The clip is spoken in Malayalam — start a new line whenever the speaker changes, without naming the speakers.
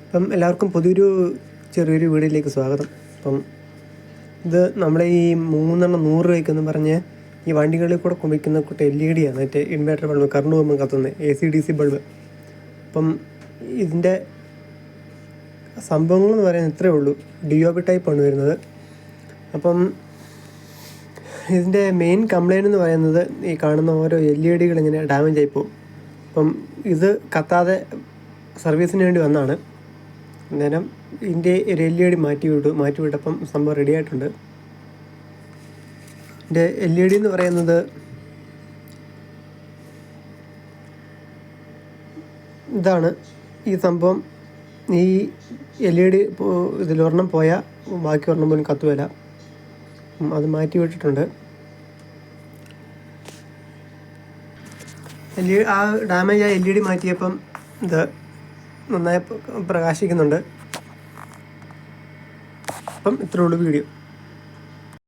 അപ്പം എല്ലാവർക്കും പുതിയൊരു ചെറിയൊരു വീഡിയോയിലേക്ക് സ്വാഗതം. അപ്പം ഇത് നമ്മളെ ഈ 3 100 രൂപയ്ക്കെന്ന് പറഞ്ഞ് ഈ വണ്ടികളിൽ കൂടെ കുമിക്കുന്ന കൂട്ട് LED ആണ്, മറ്റേ ഇൻവേർട്ടർ ബൾബ്, കറണ്ട് പോകുമ്പോൾ കത്തുന്നത് AC/DC ബൾബ്. അപ്പം ഇതിൻ്റെ സംഭവങ്ങളെന്ന് പറയുന്നത് ഇത്രയേ ഉള്ളൂ. DOB ടൈപ്പാണ് വരുന്നത്. അപ്പം ഇതിൻ്റെ മെയിൻ കംപ്ലയിൻ്റ് എന്ന് പറയുന്നത് ഈ കാണുന്ന ഓരോ LED ഇങ്ങനെ ഡാമേജ് ആയിപ്പോവും. അപ്പം ഇത് കത്താതെ സർവീസിന് വേണ്ടി വന്നതാണ്. അന്നേരം ഇതിൻ്റെ ഒരു LED മാറ്റിവിട്ടപ്പം സംഭവം റെഡി ആയിട്ടുണ്ട്. ഇതിൻ്റെ LED എന്ന് പറയുന്നത് ഇതാണ്. ഈ സംഭവം ഈ LED ഇതിലൊരെണ്ണം പോയാൽ ബാക്കി ഒരെണ്ണം പോലും കത്തുകയില്ല. അത് മാറ്റി വിട്ടിട്ടുണ്ട്. ആ ഡാമേജ് ആ LED മാറ്റിയപ്പം ഇത് നന്നായി പ്രകാശിക്കുന്നുണ്ട്. അപ്പം ഇത്രയേ ഉള്ളൂ വീഡിയോ.